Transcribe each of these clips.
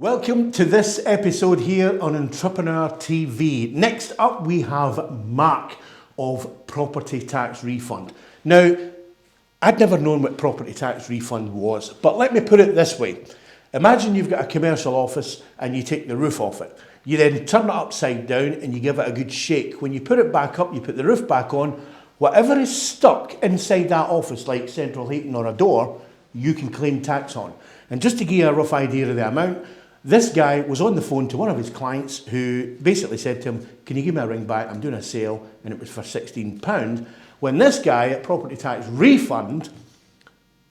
Welcome to this episode here on Entrepreneur TV. Next up we have Mark of Property Tax Refund. Now, I'd never known what Property Tax Refund was, but let me put it this way. Imagine you've got a commercial office and you take the roof off it. You then turn it upside down and you give it a good shake. When you put it back up, you put the roof back on. Whatever is stuck inside that office, like central heating or a door, you can claim tax on. And just to give you a rough idea of the amount, this guy was on the phone to one of his clients who basically said to him, can you give me a ring back? I'm doing a sale, and it was for £16. When this guy at Property Tax Refund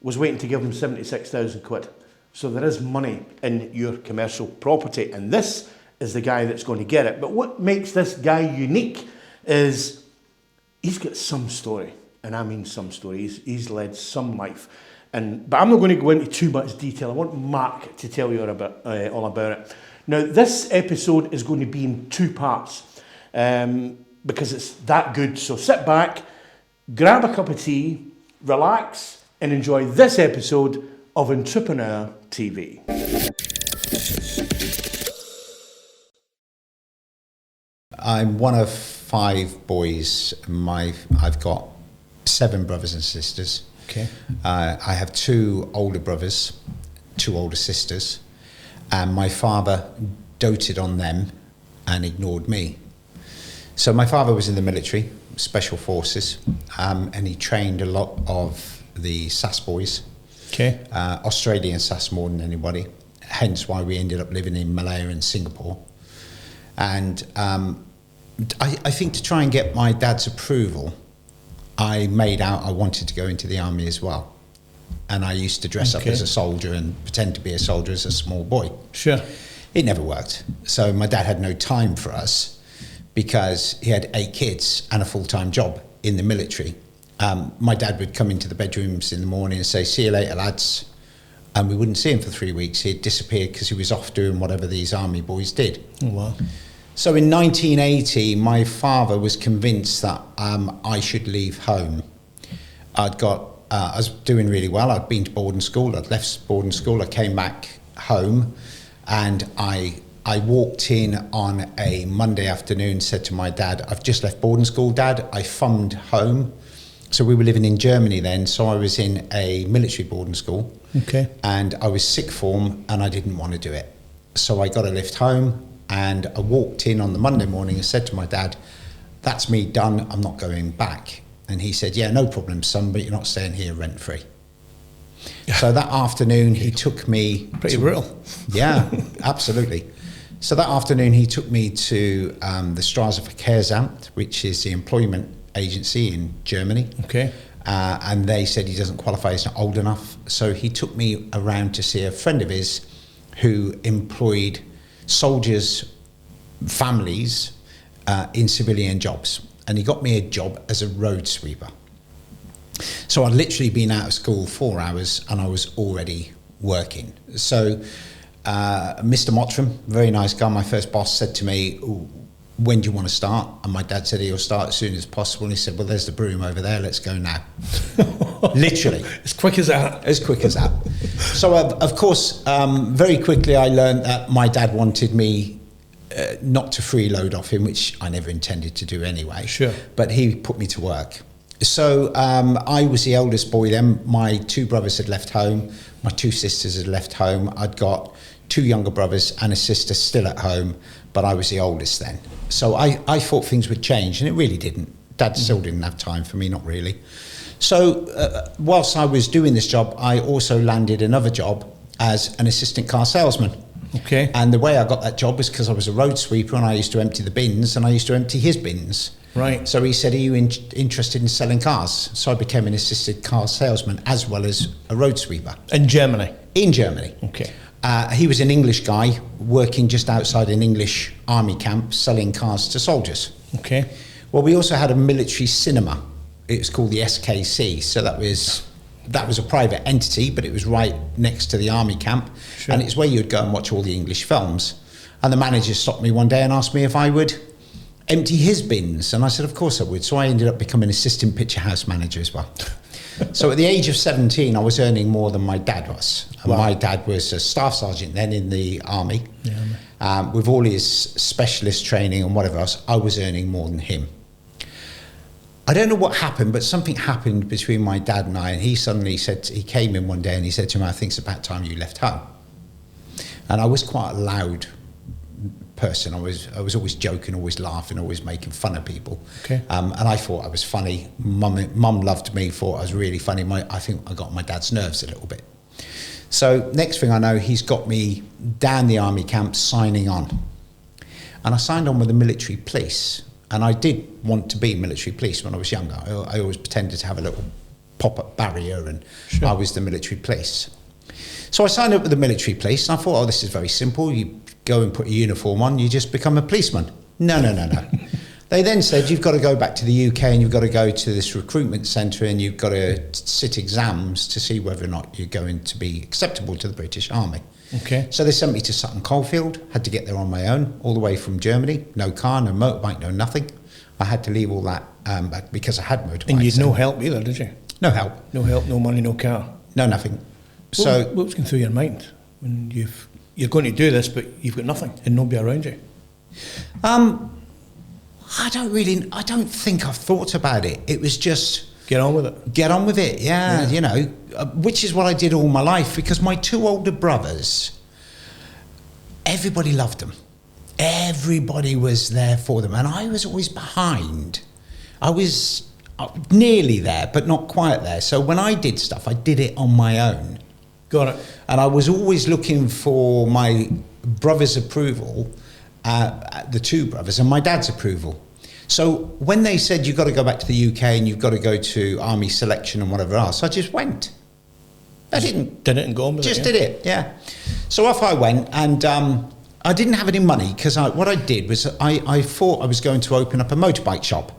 was waiting to give him 76,000 quid. So there is money in your commercial property, and this is the guy that's going to get it. But what makes this guy unique is he's got some story, and I mean some story. He's led some life. But I'm not going to go into too much detail. I want Mark to tell you all about it. Now, this episode is going to be in two parts because it's that good. So sit back, grab a cup of tea, relax, and enjoy this episode of Entrepreneur TV. I'm one of 5 boys. I've got 7 brothers and sisters. Okay. I have 2 older brothers, 2 older sisters, and my father doted on them and ignored me. So my father was in the military, special forces, and he trained a lot of the SAS boys. Okay. Australian SAS more than anybody, hence why we ended up living in Malaya and Singapore. And I think to try and get my dad's approval, I made out I wanted to go into the army as well. And I used to dress up as a soldier and pretend to be a soldier as a small boy. Sure. It never worked. So my dad had no time for us because he had 8 kids and a full-time job in the military. My dad would come into the bedrooms in the morning and say, see you later, lads. And we wouldn't see him for 3 weeks. He'd disappeared because he was off doing whatever these army boys did. Oh, wow. So in 1980, my father was convinced that I should leave home. I was doing really well. I'd been to boarding school. I'd left boarding school. I came back home, and I walked in on a Monday afternoon, said to my dad, I've just left boarding school, Dad. I thumbed home. So we were living in Germany then, so I was in a military boarding school. Okay. And I was sick form, and I didn't want to do it. So I got a lift home. And I walked in on the Monday morning and said to my dad, that's me done, I'm not going back. And he said, yeah, no problem, son, but you're not staying here rent-free. So that afternoon he took me... Pretty brutal. Yeah, absolutely. So that afternoon he took me to the Straßenverkehrsamt, which is the employment agency in Germany. Okay. And they said he doesn't qualify, he's not old enough. So he took me around to see a friend of his who employed soldiers' families in civilian jobs, and he got me a job as a road sweeper. So I'd literally been out of school 4 hours and I was already working. So Mr. Mottram, very nice guy, my first boss, said to me, when do you want to start? And my dad said he'll start as soon as possible, and he said, well, there's the broom over there, let's go now. Literally. As quick as that. As quick as that. So, of course, very quickly I learned that my dad wanted me not to freeload off him, which I never intended to do anyway. Sure. But he put me to work. So I was the eldest boy then. My 2 brothers had left home. My 2 sisters had left home. I'd got 2 younger brothers and a sister still at home, but I was the oldest then. So I thought things would change, and it really didn't. Dad still didn't have time for me, not really. So whilst I was doing this job, I also landed another job as an assistant car salesman. Okay. And the way I got that job was because I was a road sweeper and I used to empty the bins, and I used to empty his bins. Right. So he said, are you interested in selling cars? So I became an assistant car salesman as well as a road sweeper. In Germany? In Germany. Okay. He was an English guy working just outside an English army camp selling cars to soldiers. Okay. Well, we also had a military cinema. It was called the SKC. So that was a private entity, but it was right next to the army camp. Sure. And it's where you'd go and watch all the English films. And the manager stopped me one day and asked me if I would empty his bins. And I said, of course I would. So I ended up becoming assistant picture house manager as well. So at the age of 17, I was earning more than my dad was. And Wow. my dad was a staff sergeant then in the army. With all his specialist training and whatever else, I was earning more than him. I don't know what happened, but something happened between my dad and I, and he suddenly said, he came in one day and he said to me, I think it's about time you left home. And I was quite a loud person. I was always joking, always laughing, always making fun of people. Okay. And I thought I was funny. Mum loved me, thought I was really funny. I think I got on my dad's nerves a little bit. So next thing I know, he's got me down the army camp signing on. And I signed on with the military police. And I did want to be military police when I was younger. I always pretended to have a little pop-up barrier, and Sure. I was the military police. So I signed up with the military police, and I thought, oh, this is very simple. You go and put a uniform on, you just become a policeman. No. They then said, you've got to go back to the UK and you've got to go to this recruitment centre and you've got to sit exams to see whether or not you're going to be acceptable to the British Army. Okay. So they sent me to Sutton Coldfield, had to get there on my own, all the way from Germany. No car, no motorbike, no nothing. I had to leave all that because I had motorbikes. And you had no help either, did you? No help. No help, no money, no car. No nothing. What was going through your mind when you're going to do this, but you've got nothing and nobody around you? I don't think I've thought about it. It was just... Get on with it. Get on with it, yeah. You know, which is what I did all my life, because my two older brothers, everybody loved them. Everybody was there for them, and I was always behind. I was nearly there, but not quite there. So when I did stuff, I did it on my own. Got it. And I was always looking for my brother's approval, the two brothers, and my dad's approval. So when they said, you've got to go back to the UK and you've got to go to army selection and whatever else, I just went. I didn't. Did it and go on with it. Just did it, yeah. So off I went, and I didn't have any money, because what I did was I thought I was going to open up a motorbike shop.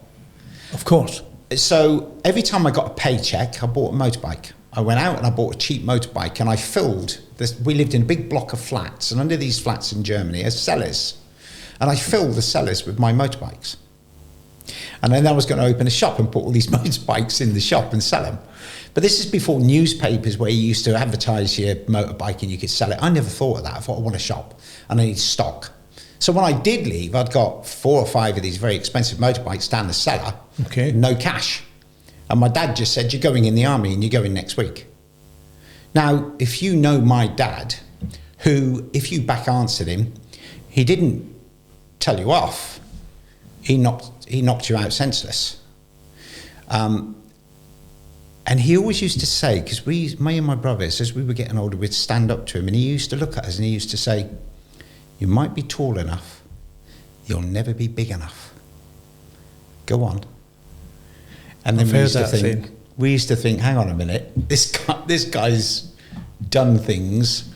Of course. So every time I got a paycheck, I bought a motorbike. I went out and I bought a cheap motorbike, and I filled this. We lived in a big block of flats, and under these flats in Germany are cellars. And I filled the cellars with my motorbikes. And then I was going to open a shop and put all these motorbikes in the shop and sell them. But this is before newspapers, where you used to advertise your motorbike and you could sell it. I never thought of that. I thought, I want a shop and I need stock. So when I did leave, I'd got 4 or 5 of these very expensive motorbikes down the cellar. Okay. No cash. And my dad just said, you're going in the army and you're going next week. Now, if you know my dad, who, if you back answered him, he didn't tell you off. He knocked you out senseless. And he always used to say, because me and my brothers, as we were getting older, we'd stand up to him, and he used to look at us and he used to say, you might be tall enough, you'll never be big enough. Go on. And then we used to think, hang on a minute, this guy's done things,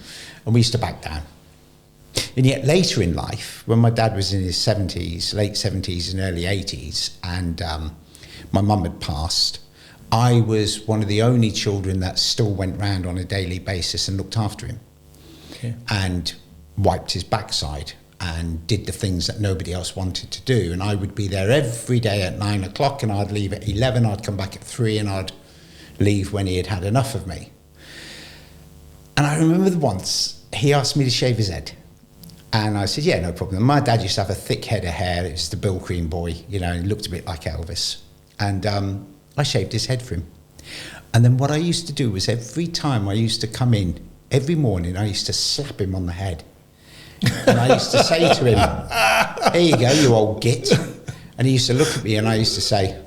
and we used to back down. And yet later in life, when my dad was in his 70s, late 70s and early 80s, and my mum had passed, I was one of the only children that still went round on a daily basis and looked after him. Okay. And wiped his backside and did the things that nobody else wanted to do. And I would be there every day at 9 o'clock, and I'd leave at 11, I'd come back at 3, and I'd leave when he had had enough of me. And I remember once he asked me to shave his head. And I said, yeah, no problem. My dad used to have a thick head of hair. It was the Bill Cream boy, you know, he looked a bit like Elvis. And I shaved his head for him. And then what I used to do was, every time I used to come in, every morning, I used to slap him on the head. And I used to say to him, here you go, you old git. And he used to look at me, and I used to say,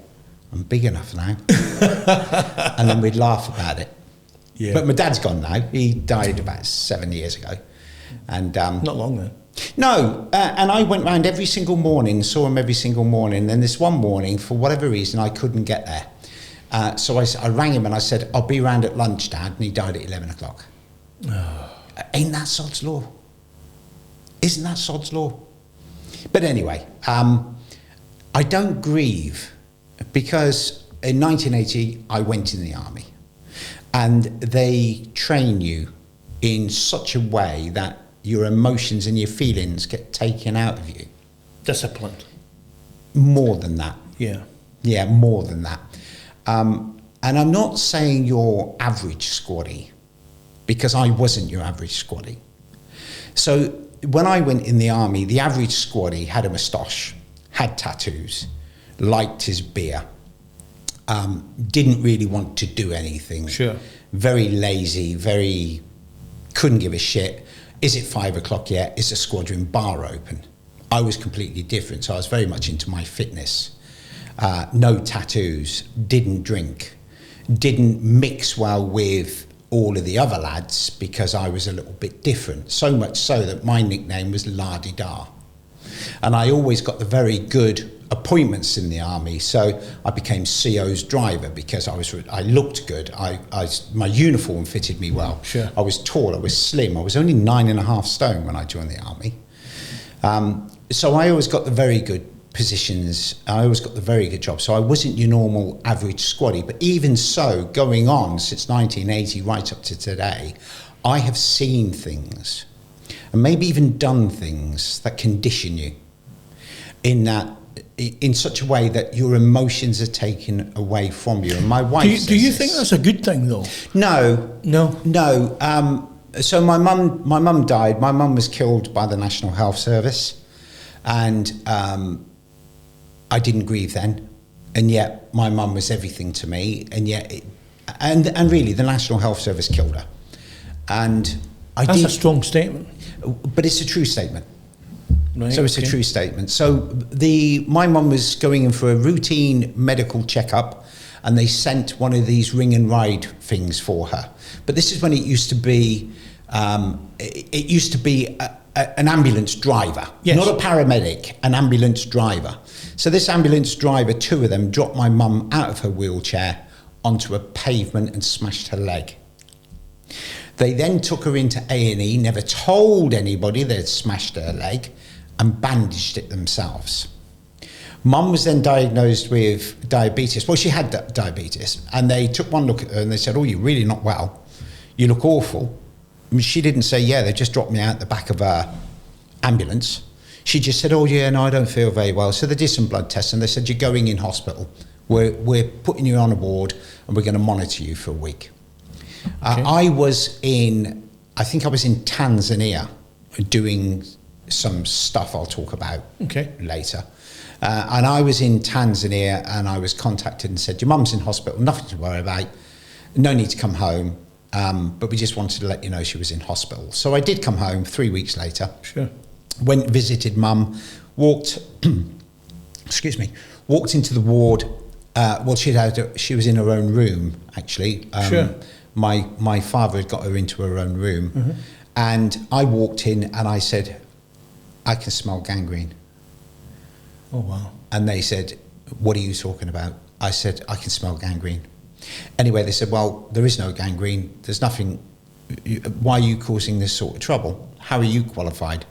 I'm big enough now. And then we'd laugh about it. Yeah. But my dad's gone now. He died about 7 years ago. And not long then. No, and I went round every single morning, saw him every single morning. Then this one morning, for whatever reason, I couldn't get there. So I rang him and I said, I'll be round at lunch, Dad. And he died at 11 o'clock. Oh. Ain't that sod's law? Isn't that sod's law? But anyway, I don't grieve, because in 1980, I went in the army. And they train you in such a way that your emotions and your feelings get taken out of you. Disciplined. More than that. Yeah. Yeah, more than that. And I'm not saying you're average squaddy, because I wasn't your average squaddy. So when I went in the army, the average squaddy had a moustache, had tattoos, liked his beer, didn't really want to do anything. Sure. Very lazy, very couldn't give a shit. Is it 5 o'clock yet? Is the squadron bar open? I was completely different, so I was very much into my fitness. No tattoos, didn't drink, didn't mix well with all of the other lads because I was a little bit different. So much so that my nickname was La-di-da. And I always got the very good appointments in the army, so I became CO's driver because I looked good. My uniform fitted me well. Sure. I was tall, I was slim, I was only 9.5 stone when I joined the army. So I always got the very good positions, I always got the very good job. So I wasn't your normal average squaddy, but even so, going on since 1980 right up to today, I have seen things and maybe even done things that condition you in such a way that your emotions are taken away from you. And my wife do you think that's a good thing, though? No. So my mum died. My mum was killed by the National Health Service, and I didn't grieve then, and yet my mum was everything to me, and yet and really the National Health Service killed her, and That's a strong statement. But it's a true statement. Right, so it's a true statement. So my mum was going in for a routine medical checkup, and they sent one of these ring and ride things for her. But this is when it used to be an ambulance driver, yes. Not a paramedic, an ambulance driver. So this ambulance driver, 2 of them, dropped my mum out of her wheelchair onto a pavement and smashed her leg. They then took her into A&E, never told anybody they'd smashed her leg, and bandaged it themselves. Mum was then diagnosed with diabetes. Well, she had diabetes, and they took one look at her and they said, "Oh, you're really not well. You look awful." I mean, she didn't say, "Yeah, they just dropped me out the back of a ambulance." She just said, "Oh, yeah, no, I don't feel very well." So they did some blood tests, and they said, "You're going in hospital. We're putting you on a ward, and we're going to monitor you for a week." Okay. I think I was in Tanzania doing some stuff I'll talk about later. And I was in Tanzania, and I was contacted and said, "Your mum's in hospital, nothing to worry about, no need to come home, but we just wanted to let you know she was in hospital." So I did come home 3 weeks later. Sure. Went, visited mum, walked into the ward. Well, she was in her own room, actually. Sure. My father had got her into her own room, and I walked in and I said, "I can smell gangrene." Oh, wow. And they said, "What are you talking about?" I said, "I can smell gangrene." Anyway, they said, "Well, there is no gangrene. There's nothing. Why are you causing this sort of trouble? How are you qualified?"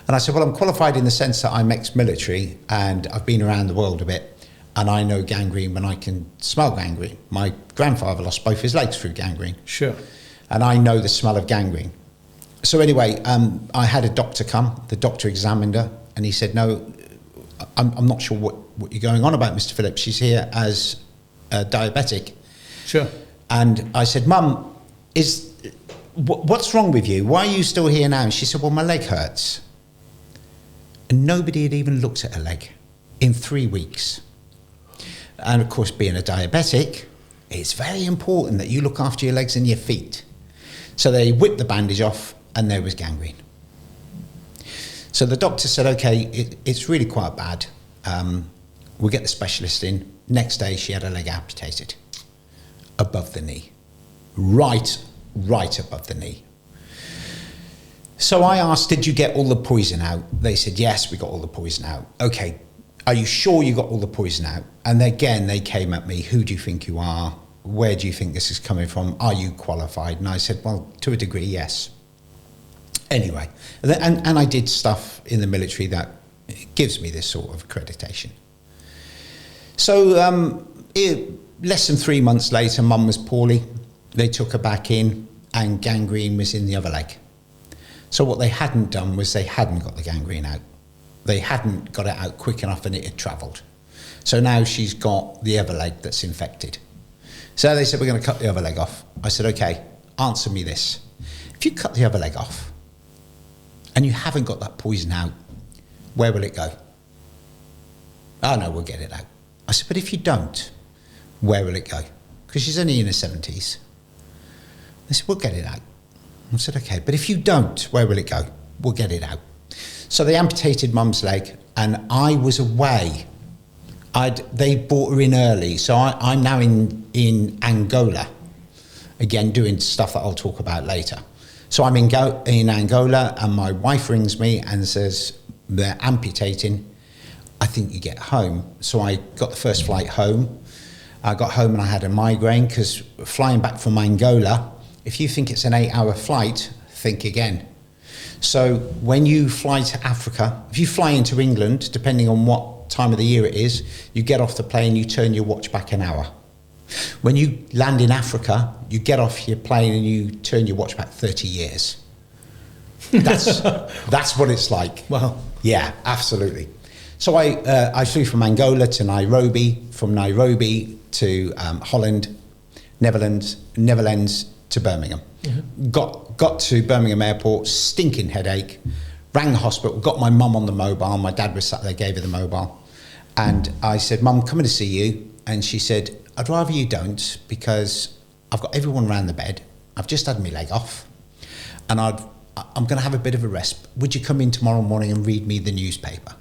And I said, "Well, I'm qualified in the sense that I'm ex-military and I've been around the world a bit, and I know gangrene when I can smell gangrene. My grandfather lost both his legs through gangrene." Sure. "And I know the smell of gangrene." So anyway, I had a doctor come. The doctor examined her, and he said, "No, I'm not sure what you're going on about, Mr. Phillips. She's here as diabetic." Sure. And I said, "Mum, what's wrong with you? Why are you still here now?" And she said, "Well, my leg hurts." And nobody had even looked at her leg in 3 weeks. And of course, being a diabetic, it's very important that you look after your legs and your feet. So they whipped the bandage off, and there was gangrene. So the doctor said, "Okay, it's really quite bad. We'll get the specialist in." Next day, she had her leg amputated above the knee, right above the knee. So I asked, "Did you get all the poison out?" They said, "Yes, we got all the poison out." "Okay, are you sure you got all the poison out?" And again, they came at me, "Who do you think you are? Where do you think this is coming from? Are you qualified?" And I said, "Well, to a degree, yes." Anyway, and I did stuff in the military that gives me this sort of accreditation. So less than 3 months later, Mum was poorly. They took her back in, and gangrene was in the other leg. So what they hadn't done was they hadn't got the gangrene out. They hadn't got it out quick enough, and it had travelled. So now she's got the other leg that's infected. So they said, we're going to cut the other leg off. I said, okay, answer me this. If you cut the other leg off and you haven't got that poison out, where will it go? Oh, no, we'll get it out. I said, but if you don't, where will it go? Because she's only in her 70s. They said, we'll get it out. I said, okay, but if you don't, where will it go? We'll get it out. So they amputated Mum's leg, and I was away. They brought her in early, so I'm now in Angola, again, doing stuff that I'll talk about later. So I'm in Angola, and my wife rings me and says, they're amputating. I think you get home. So I got the first flight home. I got home and I had a migraine, because flying back from Angola, if you think it's an 8-hour flight, think again. So when you fly to Africa, if you fly into England, depending on what time of the year it is, you get off the plane, you turn your watch back an hour. When you land in Africa, you get off your plane and you turn your watch back 30 years. That's what it's like. Wow. Yeah, absolutely. So I flew from Angola to Nairobi, from Nairobi to Holland, Netherlands to Birmingham. Mm-hmm. Got to Birmingham Airport, stinking headache, rang the hospital, got my mum on the mobile. My dad was sat there, gave her the mobile. And I said, Mum, coming to see you. And she said, I'd rather you don't, because I've got everyone around the bed. I've just had my leg off. And I'm going to have a bit of a rest. Would you come in tomorrow morning and read me the newspaper?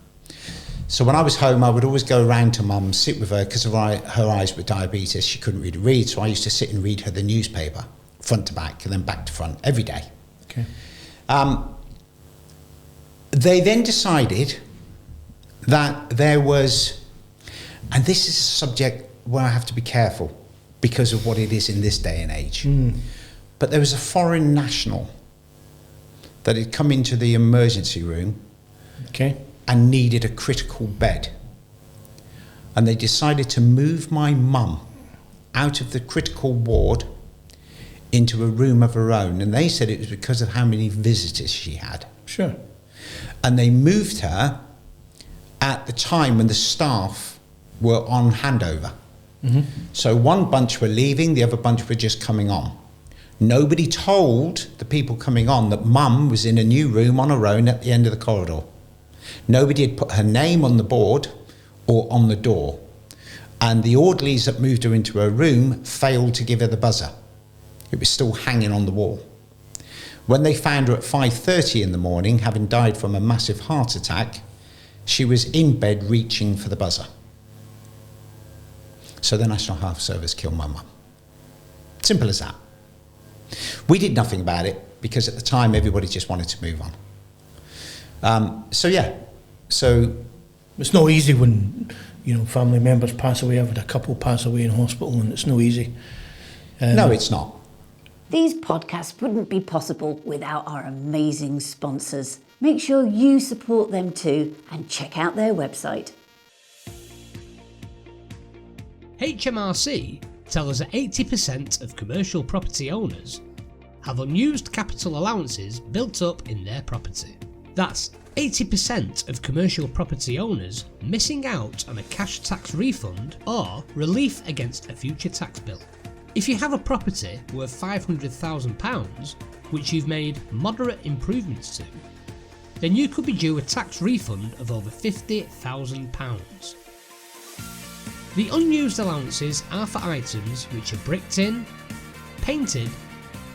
So when I was home, I would always go around to Mum, sit with her, because of her eyes with diabetes, she couldn't really read. So I used to sit and read her the newspaper, front to back, and then back to front, every day. Okay. They then decided that there was, and this is a subject where I have to be careful because of what it is in this day and age, but there was a foreign national that had come into the emergency room, okay, and needed a critical bed. And they decided to move my mum out of the critical ward into a room of her own. And they said it was because of how many visitors she had. Sure. And they moved her at the time when the staff were on handover. Mm-hmm. So one bunch were leaving, the other bunch were just coming on. Nobody told the people coming on that Mum was in a new room on her own at the end of the corridor. Nobody had put her name on the board or on the door. And the orderlies that moved her into her room failed to give her the buzzer. It was still hanging on the wall. When they found her at 5:30 in the morning, having died from a massive heart attack, she was in bed reaching for the buzzer. So the National Health Service killed my mum. Simple as that. We did nothing about it because at the time everybody just wanted to move on. So it's not easy when, family members pass away. I've had a couple pass away in hospital, and it's no easy. No, it's not. These podcasts wouldn't be possible without our amazing sponsors. Make sure you support them too and check out their website. HMRC tell us that 80% of commercial property owners have unused capital allowances built up in their property. That's 80% of commercial property owners missing out on a cash tax refund or relief against a future tax bill. If you have a property worth £500,000, which you've made moderate improvements to, then you could be due a tax refund of over £50,000. The unused allowances are for items which are bricked in, painted,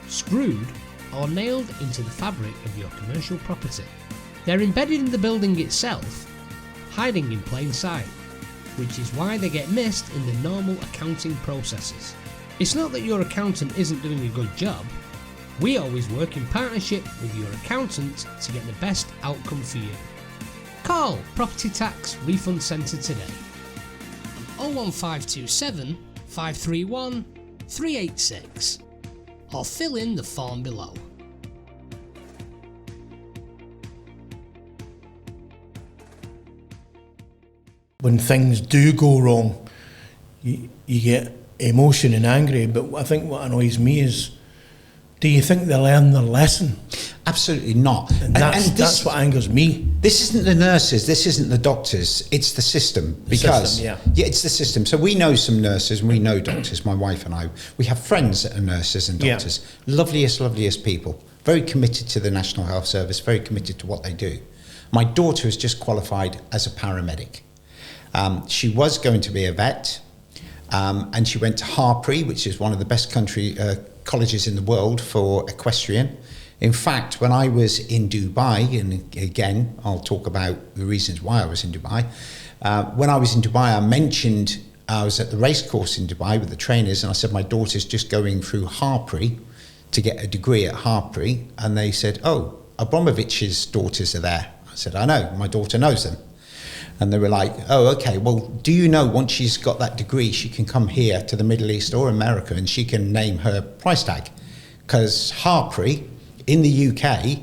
screwed, or nailed into the fabric of your commercial property. They're embedded in the building itself, hiding in plain sight, which is why they get missed in the normal accounting processes. It's not that your accountant isn't doing a good job. We always work in partnership with your accountant to get the best outcome for you. Call Property Tax Refund Centre today on 01527 531 386 or fill in the form below. When things do go wrong, you get emotion and angry, but I think what annoys me is, do you think they learn their lesson? Absolutely not. And that's what angers me. This isn't the nurses, this isn't the doctors, it's the system. Because it's the system. So we know some nurses and we know doctors, my wife and I. We have friends that are nurses and doctors. Loveliest people. Very committed to the National Health Service, very committed to what they do. My daughter has just qualified as a paramedic. She was going to be a vet, and she went to Harpre, which is one of the best colleges in the world for equestrian. In fact, when I was in Dubai, and again, I'll talk about the reasons why I was in Dubai. When I was in Dubai, I mentioned I was at the race course in Dubai with the trainers, and I said, my daughter's just going through Harpre to get a degree at Harpre. And they said, oh, Abramovich's daughters are there. I said, I know, my daughter knows them. And they were like, oh, okay, well, do you know once she's got that degree, she can come here to the Middle East or America and she can name her price tag? Because Harpre in the UK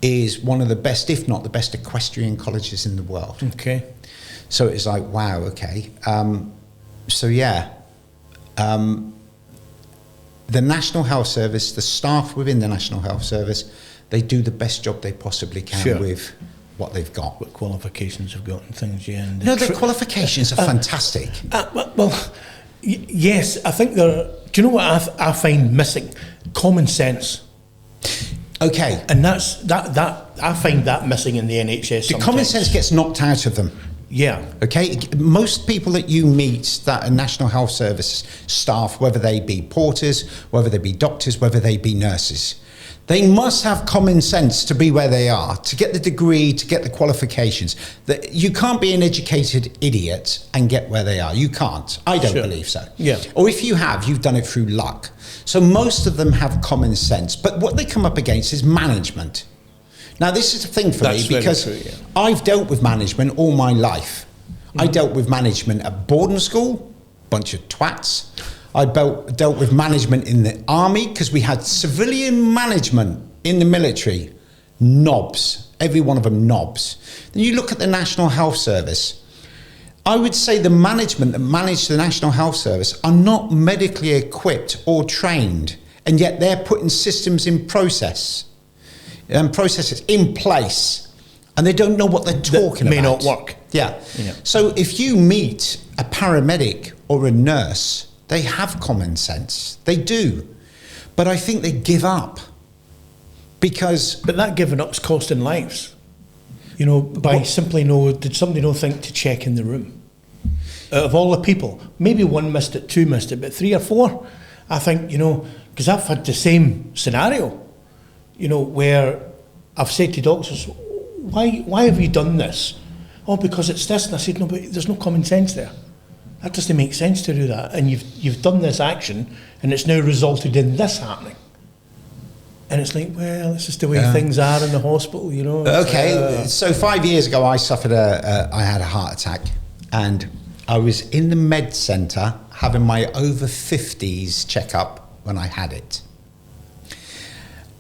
is one of the best, if not the best, equestrian colleges in the world. Okay. So it's like, wow, okay. The National Health Service, the staff within the National Health Service, they do the best job they possibly can with what they've got. What qualifications they've got and things, And no, the qualifications are fantastic. Yes, I think they're... Do you know what I find missing? Common sense. Okay. And that's I find that missing in the NHS sometimes. The common sense gets knocked out of them. Yeah. Okay. Most people that you meet that are National Health Service staff, whether they be porters, whether they be doctors, whether they be nurses, they must have common sense to be where they are, to get the degree, to get the qualifications. That you can't be an educated idiot and get where they are. You can't. I don't believe so. Yeah. Or if you have, you've done it through luck. So most of them have common sense. But what they come up against is management. Now, this is a thing for me because I've dealt with management all my life. I dealt with management at boarding school, bunch of twats. I dealt with management in the army because we had civilian management in the military. Knobs. Every one of them knobs. Then you look at the National Health Service. I would say the management that manage the National Health Service are not medically equipped or trained, and yet they're putting systems in processes in place, and they don't know what they're talking about. May not work. Yeah. So if you meet a paramedic or a nurse, they have common sense. They do. But I think they give up because... But that giving up's costing lives. Did somebody not think to check in the room? Out of all the people, maybe one missed it, two missed it, but three or four, I think, because I've had the same scenario, where I've said to doctors, why have you done this? Oh, because it's this. And I said, no, but there's no common sense there. That doesn't make sense to do that. And you've done this action, and it's now resulted in this happening. And it's like, well, it's just the way things are in the hospital, Okay, so 5 years ago, I had a heart attack, and I was in the med centre having my over 50s checkup when I had it.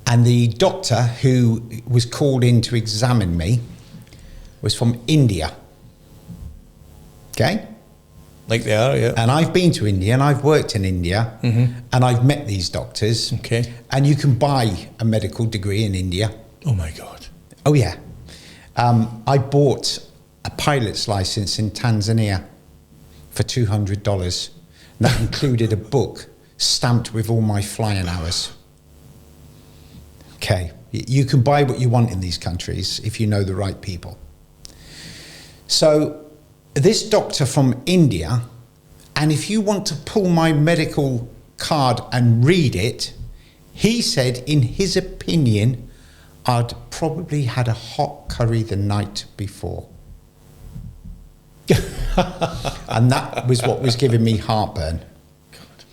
And the doctor who was called in to examine me was from India. Okay? Like they are, yeah. And I've been to India and I've worked in India, and I've met these doctors. Okay. And you can buy a medical degree in India. Oh my God. Oh yeah. I bought a pilot's license in Tanzania for $200. And that included a book stamped with all my flying hours. Okay. You can buy what you want in these countries if you know the right people. So this doctor from India, and if you want to pull my medical card and read it, he said, in his opinion, I'd probably had a hot curry the night before. And that was what was giving me heartburn.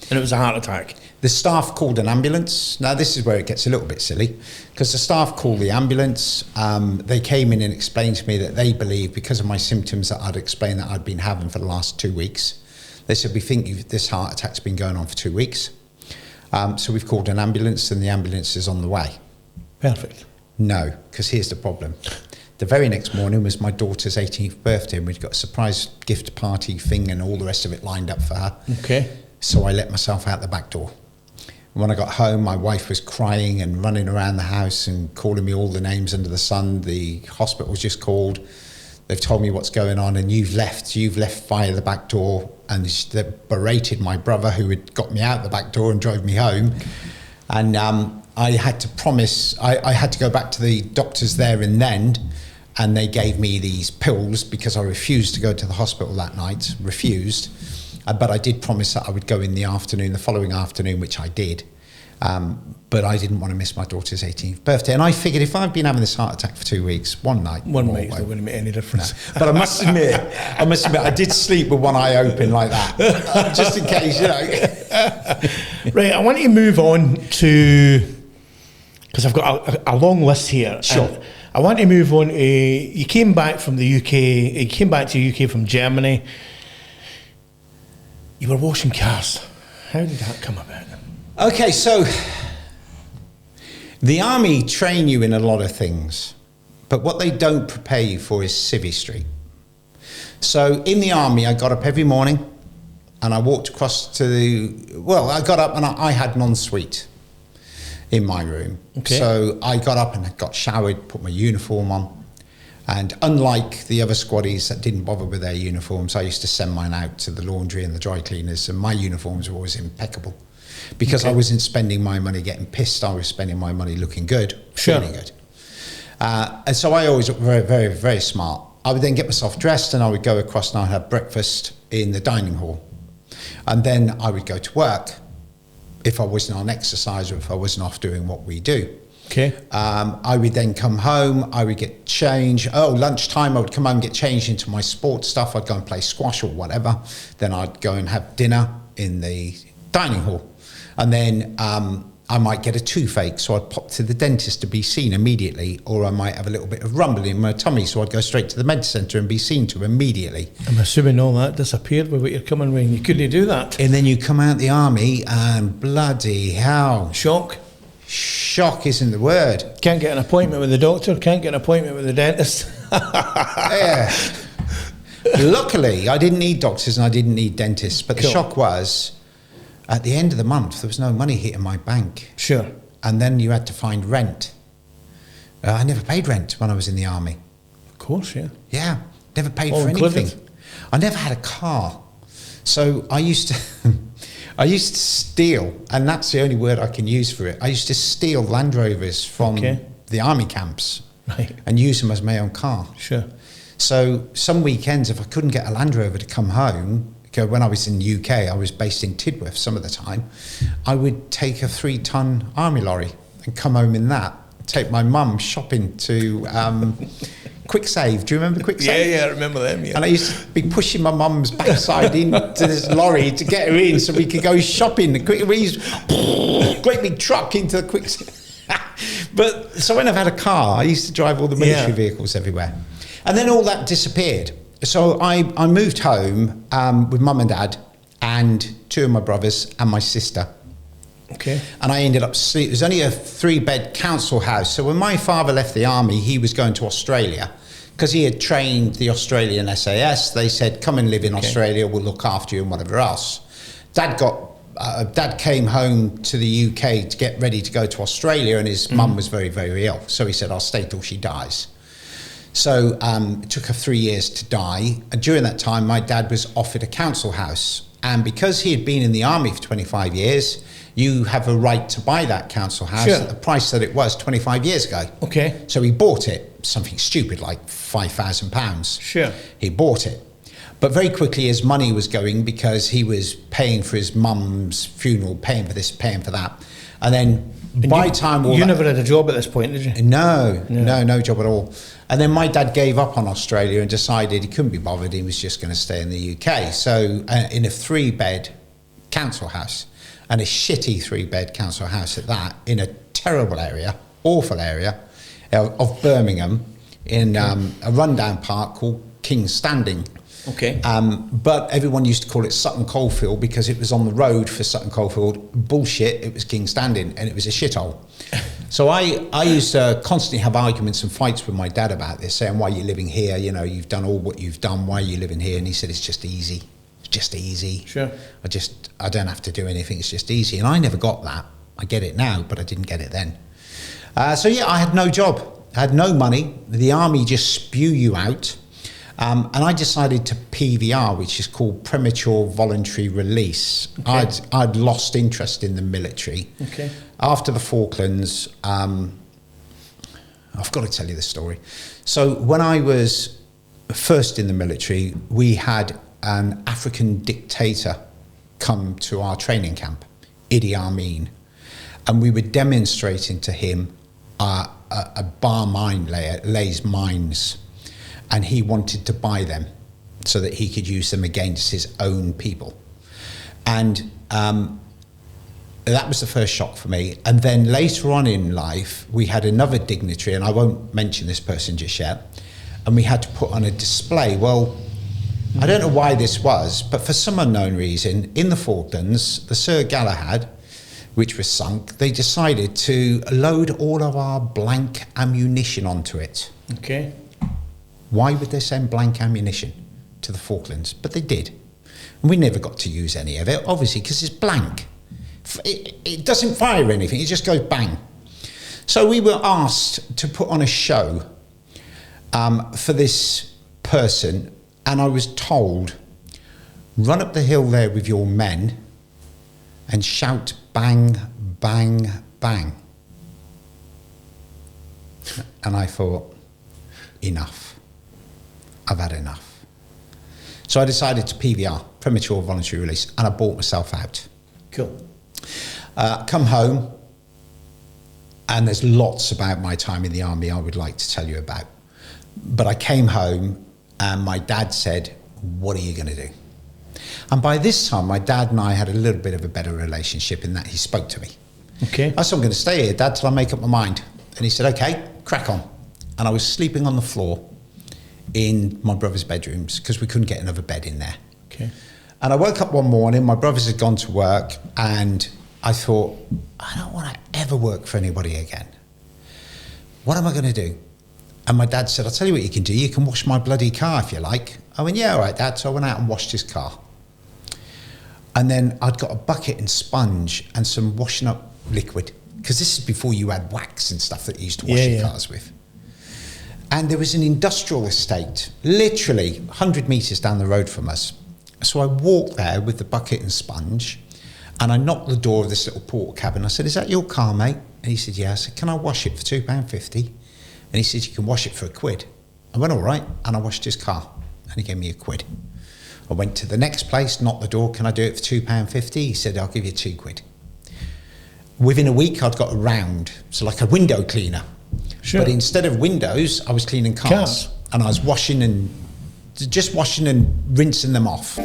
And it was a heart attack. The staff called an ambulance. Now, this is where it gets a little bit silly, because the staff called the ambulance. They came in and explained to me that they believe, because of my symptoms that I'd explained that I'd been having for the last 2 weeks, they said, we think this heart attack's been going on for 2 weeks. So we've called an ambulance, and the ambulance is on the way. Perfect. No, because here's the problem. The very next morning was my daughter's 18th birthday, and we'd got a surprise gift party thing and all the rest of it lined up for her. Okay. So I let myself out the back door. When I got home, my wife was crying and running around the house and calling me all the names under the sun. The hospital's just called. They've told me what's going on, and you've left via the back door. And they berated my brother, who had got me out the back door and drove me home. And I had to promise, I had to go back to the doctors there and then, and they gave me these pills because I refused to go to the hospital that night, refused. But I did promise that I would go in the afternoon, the following afternoon, which I did. But I didn't want to miss my daughter's 18th birthday. And I figured if I'd been having this heart attack for 2 weeks, one night not going to make any difference. No. But I must admit, I did sleep with one eye open like that, just in case, you know. Right, I want to move on to, because I've got a long list here. Sure. I want to move on to, you came back from the UK, you came back to the UK from Germany. You were washing cars. How did that come about? Okay, so the army train you in a lot of things, but what they don't prepare you for is civvy street. So in the army, I got up every morning and I walked across to I got up and I had an ensuite in my room. Okay. So I got up and I got showered, put my uniform on. And unlike the other squaddies that didn't bother with their uniforms, I used to send mine out to the laundry and the dry cleaners, and my uniforms were always impeccable. Because I wasn't spending my money getting pissed, I was spending my money looking good, feeling good. And so I always looked very, very, very smart. I would then get myself dressed and I would go across and I'd have breakfast in the dining hall. And then I would go to work if I wasn't on exercise or if I wasn't off doing what we do. Okay. I would then come home, I would get changed. Lunchtime, I would come home and get changed into my sports stuff. I'd go and play squash or whatever. Then I'd go and have dinner in the dining hall. And then I might get a toothache, so I'd pop to the dentist to be seen immediately, or I might have a little bit of rumbling in my tummy, so I'd go straight to the med centre and be seen to immediately. I'm assuming all that disappeared with what you're coming with, and you couldn't do that. And then you come out the army and bloody hell. Shock. Shock isn't the word. Can't get an appointment with the doctor, can't get an appointment with the dentist. Yeah. Luckily, I didn't need doctors and I didn't need dentists, but the shock was, at the end of the month, there was no money hitting my bank. Sure. And then you had to find rent. I never paid rent when I was in the army. Of course, yeah. Yeah, never paid All for included. anything. I never had a car. So I used to I used to steal, and that's the only word I can use for it. I used to steal Land Rovers from the army camps, right, and use them as my own car. Sure. So some weekends, if I couldn't get a Land Rover to come home, when I was in the UK, I was based in Tidworth some of the time, I would take a 3-ton army lorry and come home in that, take my mum shopping to Quick Save. Do you remember Quick Save? Yeah, I remember them, yeah. And I used to be pushing my mum's backside into this lorry to get her in so we could go shopping. We used great big truck into the Quick Save. But so when I've had a car, I used to drive all the military vehicles everywhere. And then all that disappeared. So I moved home with mum and dad and 2 of my brothers and my sister. Okay. And I ended up it was only a 3-bed council house. So when my father left the army, he was going to Australia because he had trained the Australian SAS. They said, come and live in Australia, we'll look after you and whatever else. Dad came home to the UK to get ready to go to Australia, and his mum was very, very ill. So he said, I'll stay till she dies. So it took her 3 years to die. And during that time, my dad was offered a council house. And because he had been in the army for 25 years, you have a right to buy that council house at the price that it was 25 years ago. Okay. So he bought it, something stupid like £5,000. Sure. He bought it. But very quickly his money was going because he was paying for his mum's funeral, paying for this, paying for that. And then by the time you never had a job at this point, did you? No job at all. And then my dad gave up on Australia and decided he couldn't be bothered. He was just going to stay in the UK. So in a 3-bed council house, and a shitty 3-bed council house at that, in a terrible area, awful area of Birmingham, in a rundown park called King's Standing. Okay. But everyone used to call it Sutton Coldfield because it was on the road for Sutton Coldfield. Bullshit, it was King's Standing, and it was a shithole. So I used to constantly have arguments and fights with my dad about this, saying, why are you living here? You know, you've done all what you've done. Why are you living here? And he said, it's just easy. It's just easy. Sure. I don't have to do anything. It's just easy. And I never got that. I get it now, but I didn't get it then. So yeah, I had no job, I had no money. The army just spew you out. And I decided to PVR, which is called premature voluntary release. Okay. I'd lost interest in the military. Okay. After the Falklands, I've got to tell you the story. So when I was first in the military, we had an African dictator come to our training camp, Idi Amin, and we were demonstrating to him a bar mine layer lays mines, and he wanted to buy them so that he could use them against his own people. And that was the first shock for me. And then later on in life, we had another dignitary, and I won't mention this person just yet, and we had to put on a display. Well, I don't know why this was, but for some unknown reason, in the Falklands, the Sir Galahad, which was sunk, they decided to load all of our blank ammunition onto it. Okay. Why would they send blank ammunition to the Falklands? But they did. And we never got to use any of it, obviously, because it's blank. It doesn't fire anything, it just goes bang. So we were asked to put on a show for this person, and I was told, run up the hill there with your men and shout bang, bang, bang. And I thought, enough. I've had enough. So I decided to PVR, premature voluntary release, and I bought myself out. Cool. Come home, and there's lots about my time in the army I would like to tell you about. But I came home, and my dad said, what are you going to do? And by this time, my dad and I had a little bit of a better relationship in that he spoke to me. Okay. I said, I'm going to stay here, Dad, till I make up my mind. And he said, okay, crack on. And I was sleeping on the floor in my brother's bedrooms because we couldn't get another bed in there. Okay. And I woke up one morning, my brothers had gone to work, and I thought, I don't want to ever work for anybody again. What am I going to do? And my dad said, I'll tell you what you can do. You can wash my bloody car if you like. I went, yeah, all right, Dad. So I went out and washed his car. And then I'd got a bucket and sponge and some washing up liquid, because this is before you had wax and stuff that you used to wash your cars with. And there was an industrial estate, literally 100 metres down the road from us. So I walked there with the bucket and sponge, and I knocked the door of this little porter cabin. I said, is that your car, mate? And he said, yeah. I said, can I wash it for £2.50? And he said, you can wash it for £1. I went, all right. And I washed his car, and he gave me £1. I went to the next place, knocked the door, can I do it for £2.50? He said, I'll give you £2. Within a week, I'd got a round, so like a window cleaner. Sure. But instead of windows, I was cleaning cars. And I was washing and rinsing them off.